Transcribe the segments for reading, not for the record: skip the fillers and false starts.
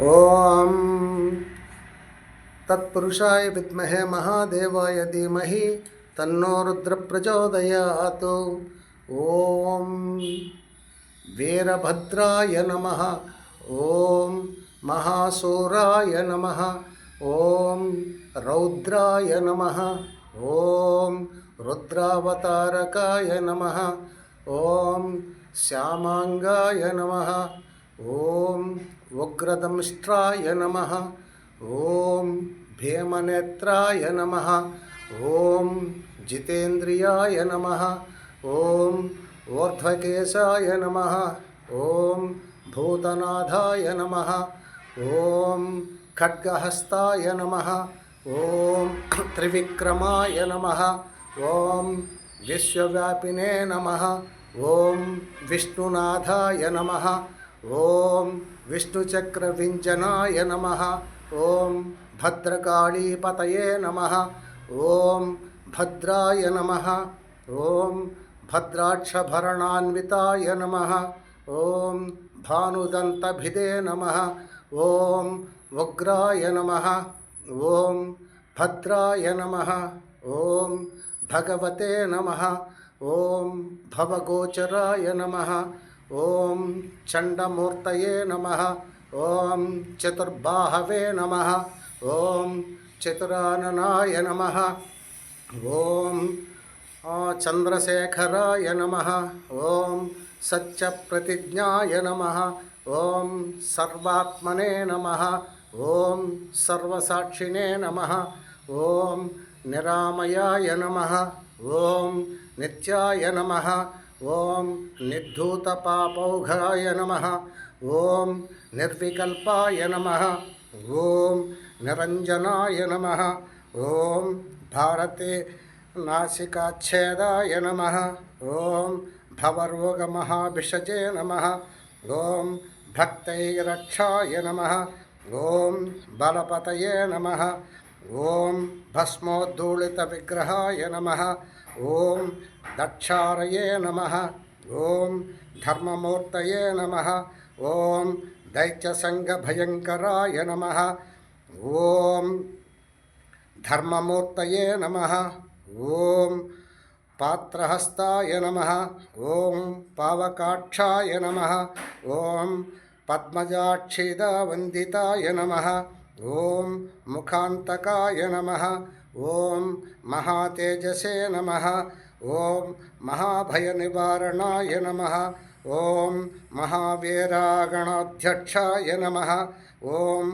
ఓం తత్పురుషాయ విద్మహే మహాదేవాయ ధీమహి తన్నో రుద్ర ప్రచోదయాత్. ఓం వీరభద్రాయ నమః. ఓం మహాసూరాయ నమః. ఓం రౌద్రాయ నమః. ఓం రుద్రావతారకాయ నమః. ఓం శ్యామాంగాయ నమః. ఓం ఉగ్రదంష్ట్రాయ నమః. ఓం భీమనేత్రాయ నమః. ఓం జితేంద్రియాయ నమః. ఓం ఊర్ధ్వకేశాయ నమః. ఓం భూతనాథాయ నమః. ఓం ఖడ్గహస్తాయ నమః. ఓం త్రివిక్రమాయ నమః. ఓం విశ్వవ్యాపినే నమః. ఓం విష్ణునాథాయ నమః. ఓం విష్ణుచక్రవింజనాయ నమః. ఓం భద్రకాళీపతయే నమః. ఓం భద్రాయ నమః. ఓం భద్రాక్షభరణాన్వితాయ నమః. ఓం భానుదంతభిదే నమః. ఓం ఉగ్రాయ నమః. ఓం భద్రాయ నమః. ఓం భగవతే నమః. ఓం భవగోచరాయ నమః. ఓం చండమూర్తయే నమః. ఓం చతుర్బాహవే నమః. ఓం చతురాననాయ నమః. ఓం చంద్రశేఖరాయ నమః. ఓం సత్యప్రతిజ్ఞాయ నమః. ఓం సర్వాత్మనే నమః. ఓం సర్వసాక్షిణే నమః. ఓం నిరామయాయ నమః. ఓం నిత్యాయ నమః. ఓం నిర్ధూతపాపౌఘాయ నమః. ఓం నిర్వికల్పాయ నమః. ఓం నిరంజనాయ నమః. ఓం భారతే నాసికాచ్ఛేదాయ నమః. ఓం భవరోగమహాభిషజే నమః. ఓం భక్తైరక్షాయ నమః. ఓం బలపతయే నమః. ఓం భస్మోద్ధూళితవిగ్రహాయ నమః. ఓం దక్షారయే నమః. ఓం ధర్మమూర్తయే నమః. ఓం దైత్యసంగభయంకరాయ నమః. ఓం ధర్మమూర్తయే నమః. ఓం పాత్రహస్తాయ నమః. ఓం పావకాక్షాయ నమః. ఓం పద్మజాక్షిదావందితాయ నమః. ఓం ముఖాంతకాయ నమః. ఓం మహాతేజసే నమః. ఓం మహాభయనివారణాయ నమః. ఓం మహావీరాగణాధ్యక్షాయ నమః. ఓం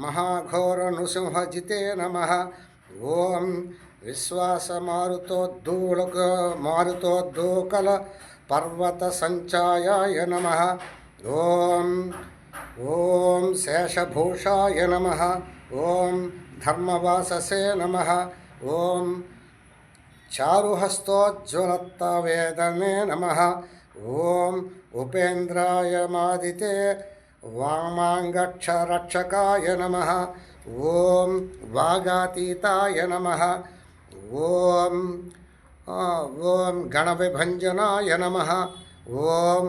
మహాఘోరనృసింహజితే నమః. ఓం మారుతోద్దూకల పర్వత సంచాయాయ నమః. ఓం ఓం శేషభూషాయ నమః. ఓం ధర్మవాససే నమః. ఓం చారుహస్తోజ్వలత్తవేదనే నమః. ఓం ఉపేంద్రాయమాదితే వామాంగక్షరక్షకాయ నమః. ఓం వాగాతీతాయ నమః. ఓం ఓం గణవిభంజనాయ నమః. ఓం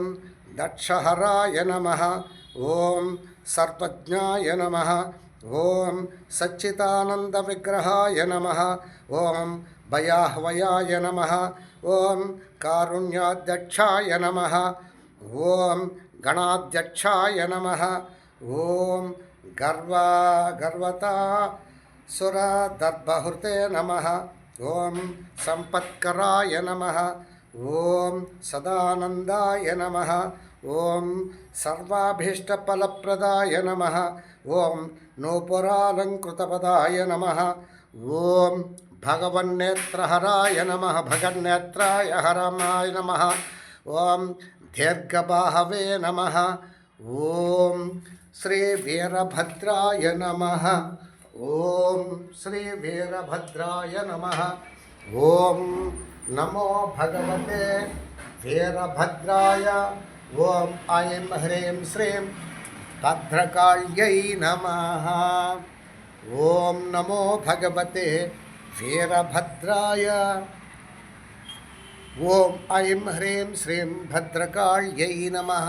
దక్షహరాయ నమః. ఓం సర్వజ్ఞాయ నమః. ఓం సచ్చిదానందవిగ్రహాయ నమః. ఓం భయాహ్వయాయ నమః. ఓం కారుణ్యాధ్యక్షాయ నమః. ఓం గణాధ్యక్షాయ నమః. ఓం గర్వతాసురదర్భహృతే నమః. ఓం సంపత్కరాయ నమః. ఓం సదానందాయ నమః. ఓం సర్వాభీష్టఫలప్రదాయ నమః. ఓం నూపురాలంకృతపదాయ నమః. ఓం భగవన్నేత్రహరాయ నమః. భగన్నేత్రాయ హరమాయ నమః. ఓం దీర్ఘబాహవే నమః. ఓం శ్రీ వీరభద్రాయ నమః. ఓం శ్రీ వీరభద్రాయ నమః. ఓం నమో భగవతే వీరభద్రాయ. ఓం ఐం హ్రీం శ్రీం భద్రకాళ్యై నమః. ఓం నమో భగవతే వీరభద్రాయ. ఓం ఐం హ్రీం శ్రీం భద్రకాళ్యై నమః.